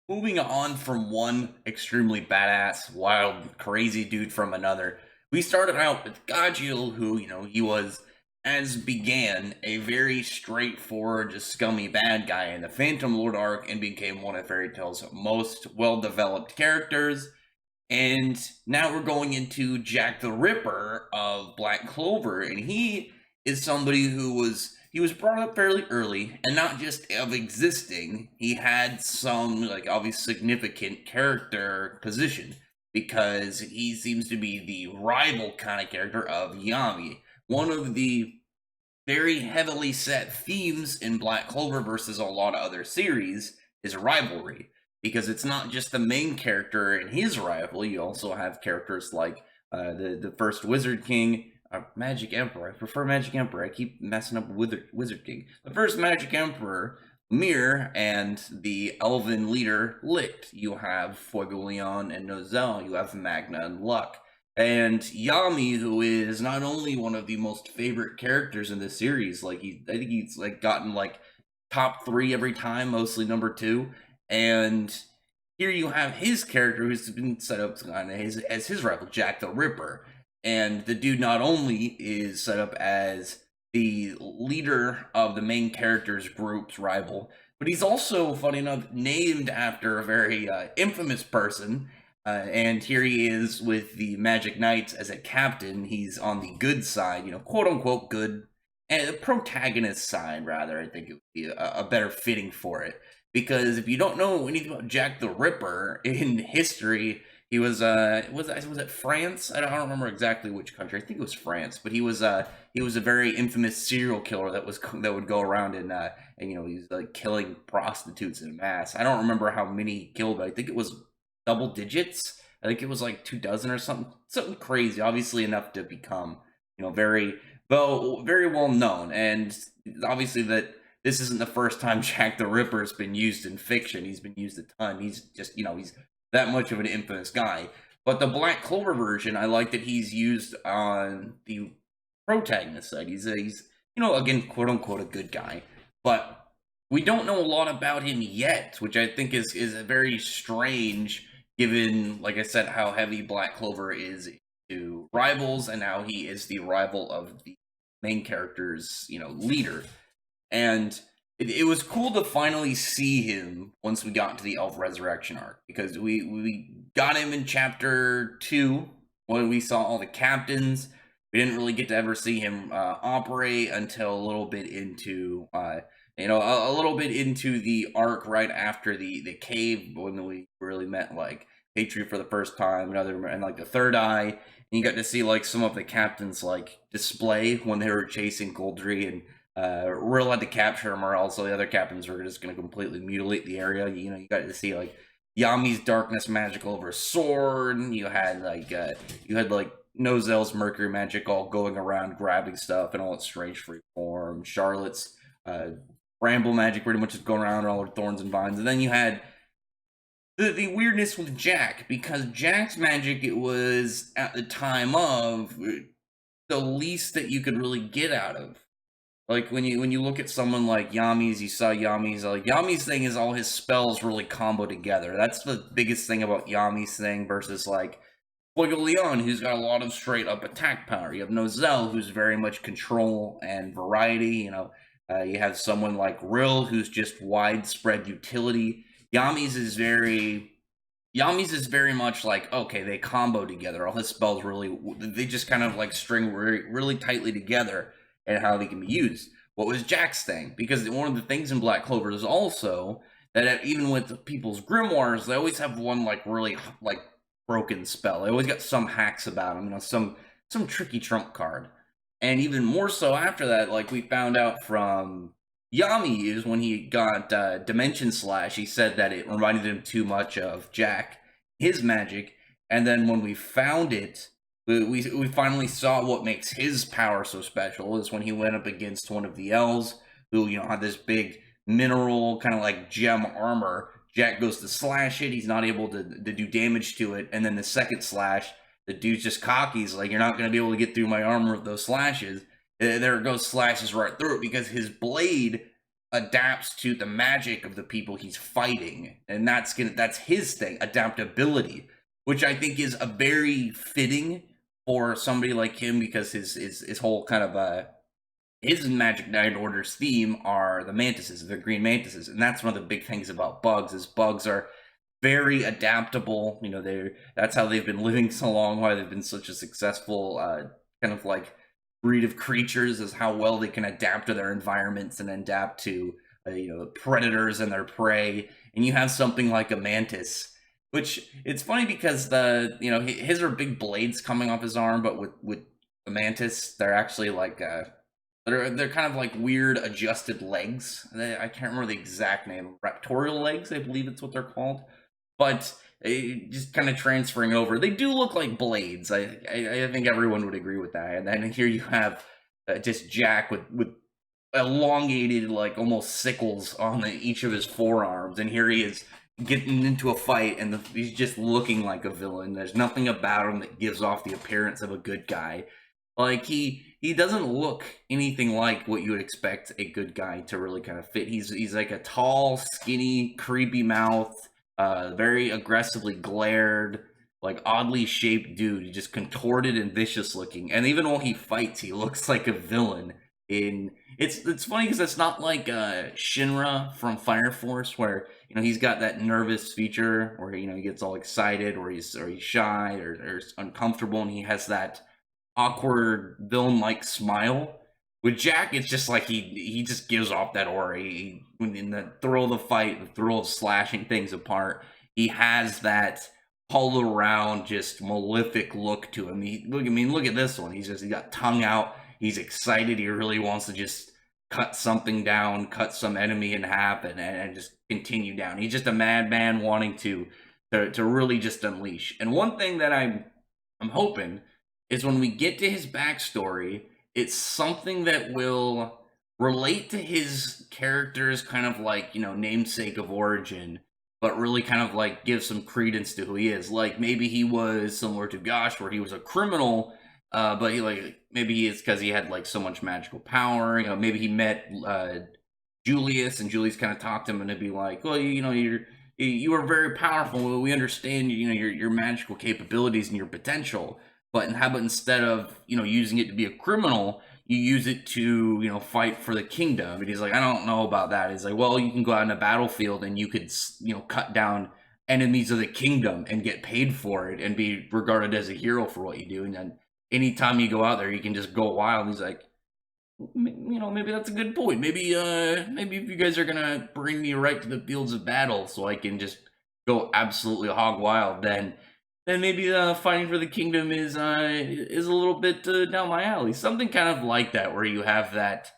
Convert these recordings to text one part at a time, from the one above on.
Moving on from one extremely badass, wild, crazy dude from another, we started out with Gajil, who, he was, as began, a very straightforward, just scummy bad guy in the Phantom Lord arc and became one of Fairy Tail's most well developed characters. And now we're going into Jack the Ripper of Black Clover, and he is somebody he was brought up fairly early, and not just of existing. He had some like obvious significant character position because he seems to be the rival kind of character of Yami. One of the very heavily set themes in Black Clover versus a lot of other series is rivalry, because it's not just the main character and his rival. You also have characters like the first Wizard King, Magic Emperor. I prefer Magic Emperor. I keep messing up Wizard King. The first Magic Emperor, Mir, and the Elven leader Lit. You have Fuegoleon and Nozel. You have Magna and Luck. And Yami, who is not only one of the most favorite characters in this series, like I think he's like gotten like top 3 every time, mostly number 2. And here you have his character who's been set up as his rival, Jack the Ripper. And the dude not only is set up as the leader of the main character's group's rival, but he's also, funny enough, named after a very infamous person. And here he is with the Magic Knights as a captain. He's on the good side, quote unquote good, and the protagonist side, rather. I think it would be a better fitting for it. Because if you don't know anything about Jack the Ripper in history, he was it France? I don't remember exactly which country. I think it was France, but he was a very infamous serial killer that would go around and he's like killing prostitutes in mass. I don't remember how many he killed, but I think it was double digits. I think it was like 24 or something crazy. Obviously enough to become very well known, and obviously that this isn't the first time Jack the Ripper's been used in fiction. He's been used a ton. He's just he's that much of an infamous guy. But the Black Clover version, I like that he's used on the protagonist side. He's again, quote unquote, a good guy, but we don't know a lot about him yet, which I think is very strange, given, like I said, how heavy Black Clover is to rivals and how he is the rival of the main character's leader. And it was cool to finally see him once we got to the Elf Resurrection arc, because we got him in chapter 2 when we saw all the captains. We didn't really get to ever see him operate until a little bit into a little bit into the arc right after the cave, when we really met like Patriot for the first time, and like the Third Eye, and you got to see like some of the captains like display when they were chasing Goldry, and Rill had to capture him, or else the other captains were just going to completely mutilate the area. You got to see like Yami's darkness magic over sword. You had like Nozel's mercury magic all going around grabbing stuff and all its strange free form. Charlotte's bramble magic pretty much just going around all her thorns and vines. And then you had the weirdness with Jack, because Jack's magic, it was at the time of the least that you could really get out of. Like when you look at someone like Yami's, you saw Yami's thing is all his spells really combo together. That's the biggest thing about Yami's thing versus like Fuegoleon, who's got a lot of straight up attack power. You have Nozel, who's very much control and variety. You have someone like Rill, who's just widespread utility. Yami's is very much like, okay, they combo together. All his spells they just kind of like string really tightly together, and how they can be used. What was Jack's thing? Because one of the things in Black Clover is also that even with people's grimoires, they always have one like really like broken spell. They always got some hacks about them, some tricky trump card. And even more so after that, like we found out from Yami, is when he got Dimension Slash, he said that it reminded him too much of Jack, his magic. And then when we found it, we finally saw what makes his power so special, is when he went up against one of the elves who had this big mineral kind of like gem armor. Jack goes to slash it, he's not able to do damage to it, and then the second slash, the dude's just cocky. He's like, you're not going to be able to get through my armor with those slashes. There it goes, slashes right through it, because his blade adapts to the magic of the people he's fighting, and that's his thing, adaptability, which I think is a very fitting for somebody like him, because his whole kind of his Magic Knight Order's theme are the mantises, the green mantises, and that's one of the big things about bugs. Is bugs are very adaptable. You know, that's how they've been living so long, why they've been such a successful kind of like breed of creatures, is how well they can adapt to their environments and adapt to predators and their prey. And you have something like a mantis, which it's funny because his are big blades coming off his arm, but with the mantis, they're actually like they're kind of like weird adjusted legs. I can't remember the exact name. Raptorial legs, I believe it's what they're called. But just kind of transferring over, they do look like blades. I think everyone would agree with that. And then here you have just Jack with elongated, like almost sickles on each of his forearms, and here he is getting into a fight, and he's just looking like a villain. There's nothing about him that gives off the appearance of a good guy. Like he doesn't look anything like what you would expect a good guy to really kind of fit. He's like a tall, skinny, creepy mouth, very aggressively glared, like oddly shaped dude. He's just contorted and vicious looking. And even while he fights, he looks like a villain. It's funny because it's not like Shinra from Fire Force, where he's got that nervous feature where he gets all excited, or he's shy or uncomfortable, and he has that awkward villain-like smile. With Jack, it's just like he just gives off that aura. In the thrill of the fight, the thrill of slashing things apart, he has that all around just malefic look to him. Look at this one. He's got tongue out. He's excited. He really wants to just cut something down, cut some enemy in half, and just continue down. He's just a madman wanting to really just unleash. And one thing that I'm hoping is when we get to his backstory, it's something that will relate to his character's kind of like, namesake of origin, but really kind of like give some credence to who he is. Like maybe he was similar to Gosh, where he was a criminal, but maybe it's because he had like so much magical power. Maybe he met Julius, and Julius kind of talked to him, and it'd be like, well, you are very powerful. We understand, your magical capabilities and your potential. But how about instead of using it to be a criminal, you use it to fight for the kingdom? And he's like, I don't know about that. He's like, well, you can go out in a battlefield and you could cut down enemies of the kingdom and get paid for it and be regarded as a hero for what you do. And then anytime you go out there, you can just go wild. He's like, maybe that's a good point. Maybe if you guys are gonna bring me right to the fields of battle so I can just go absolutely hog wild, then maybe fighting for the kingdom is a little bit down my alley. Something kind of like that, where you have that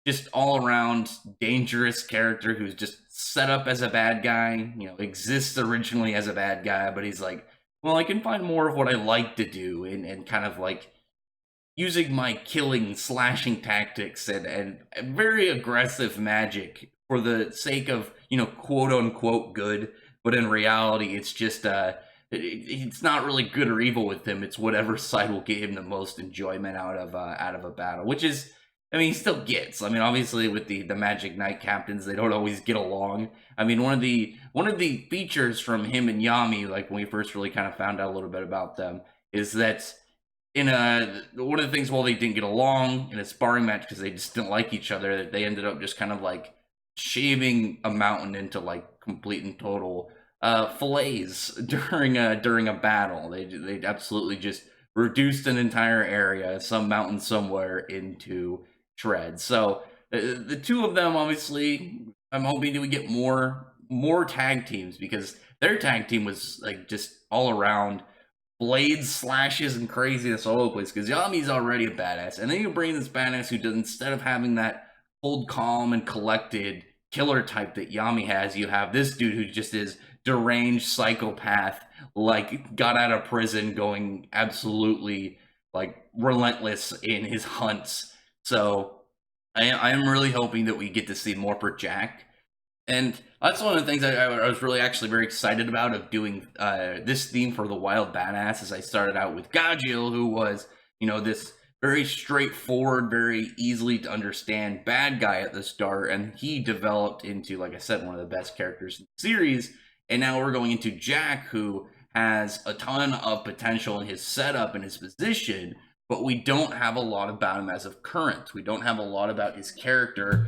just all around dangerous character who's just set up as a bad guy, exists originally as a bad guy, but he's like, well, I can find more of what I like to do, and kind of like using my killing, slashing tactics and very aggressive magic for the sake of, quote unquote good, but in reality, it's just it's not really good or evil with him. It's whatever side will get him the most enjoyment out of a battle, which is, he still gets. Obviously with the Magic Knight captains, they don't always get along. One of the features from him and Yami, like when we first really kind of found out a little bit about them, is that one of the things, while they didn't get along in a sparring match because they just didn't like each other, they ended up just kind of like shaving a mountain into like complete and total fillets during a battle. They absolutely just reduced an entire area, some mountain somewhere, into shreds. So the two of them, obviously, I'm hoping we get more tag teams, because their tag team was like just all around blades, slashes, and craziness all over the place. Because Yami's already a badass, and then you bring this badass who does, instead of having that cold, calm, and collected killer type that Yami has, you have this dude who just is deranged psychopath, like got out of prison, going absolutely like relentless in his hunts. So I am really hoping that we get to see more for Jack. And that's one of the things I was really actually very excited about, of doing this theme for the Wild Badass. As I started out with Gajil, who was, this very straightforward, very easily to understand bad guy at the start, and he developed into, like I said, one of the best characters in the series. And now we're going into Jack, who has a ton of potential in his setup and his position, but we don't have a lot about him as of current. We don't have a lot about his character,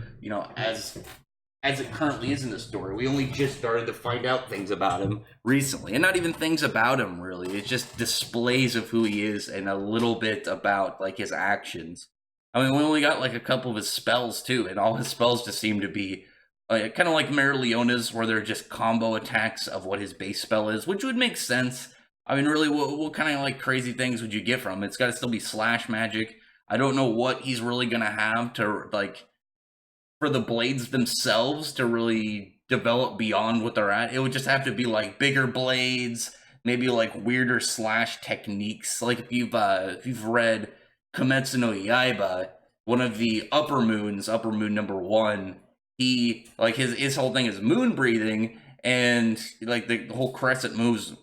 as it currently is in the story. We only just started to find out things about him recently, and not even things about him really. It's just displays of who he is and a little bit about like his actions. I mean, we only got like a couple of his spells too, and all his spells just seem to be kind of like Leona's, where they're just combo attacks of what his base spell is, which would make sense. I mean, really, what kind of like crazy things would you get from him? It's got to still be slash magic. I don't know what he's really gonna have to like for the blades themselves to really develop beyond what they're at. It would just have to be like bigger blades, maybe like weirder slash techniques. Like if you've read Kimetsu no Yaiba, one of the upper moons, upper moon number 1, he like his whole thing is moon breathing, and like the whole crescent moons,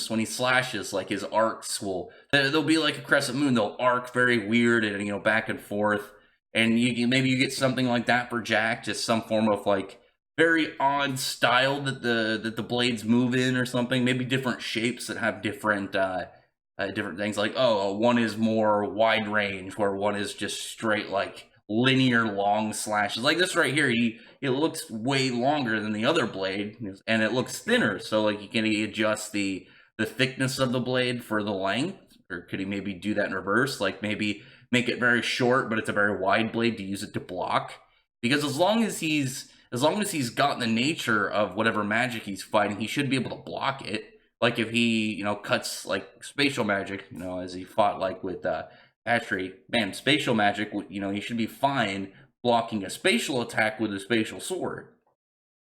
when he slashes, like his arcs will there'll be like a crescent moon, they'll arc very weird and back and forth. And maybe you get something like that for Jack, just some form of like very odd style that the blades move in or something. Maybe different shapes that have different different things. Like one is more wide range, where one is just straight like linear long slashes. Like this right here, it looks way longer than the other blade, and it looks thinner. So like you can adjust the thickness of the blade for the length, or could he maybe do that in reverse? Like maybe make it very short, but it's a very wide blade to use it to block. Because as long as he's got the nature of whatever magic he's fighting, he should be able to block it. Like if he, cuts like spatial magic, as he fought like with Astri, man, spatial magic, he should be fine blocking a spatial attack with a spatial sword.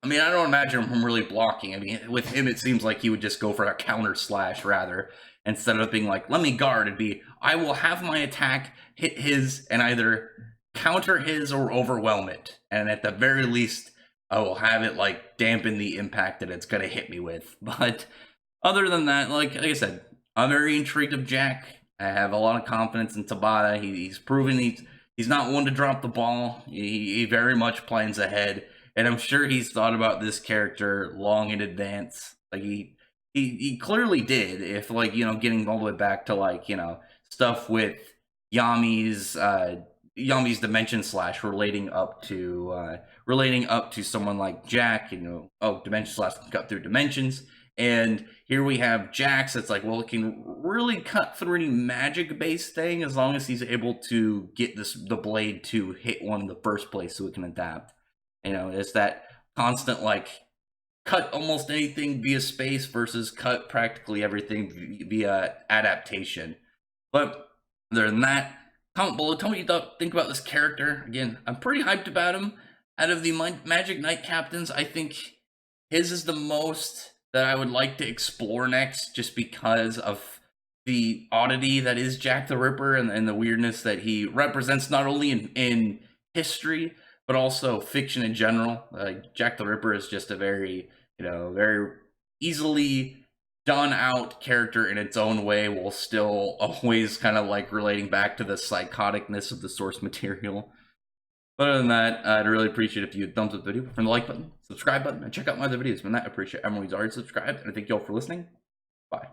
I mean, I don't imagine him really blocking. I mean, with him, it seems like he would just go for a counter slash rather, instead of being like, let me guard. It'd be, I will have my attack hit his and either counter his or overwhelm it. And at the very least, I will have it like dampen the impact that it's going to hit me with. But other than that, like I said, I'm very intrigued of Jack. I have a lot of confidence in Tabata. He's proven he's not one to drop the ball. He very much plans ahead. And I'm sure he's thought about this character long in advance. Like he clearly did. If like getting all the way back to like stuff with Yami's dimension slash relating up to someone like Jack. Dimension slash can cut through dimensions. And here we have Jax. It's like, well, it can really cut through any magic-based thing as long as he's able to get the blade to hit one in the first place, so it can adapt. It's that constant like cut almost anything via space versus cut practically everything via adaptation. But other than that, comment below. Tell me what you think about this character. Again, I'm pretty hyped about him. Out of the Magic Knight captains, I think his is the most that I would like to explore next, just because of the oddity that is Jack the Ripper and the weirdness that he represents, not only in history, but also fiction in general. Jack the Ripper is just a very, very easily done out character in its own way, while still always kind of like relating back to the psychoticness of the source material. But other than that, I'd really appreciate if you would thumbs up the video, from the like button, subscribe button, and check out my other videos. Man, I appreciate everyone who's already subscribed, and I thank you all for listening. Bye.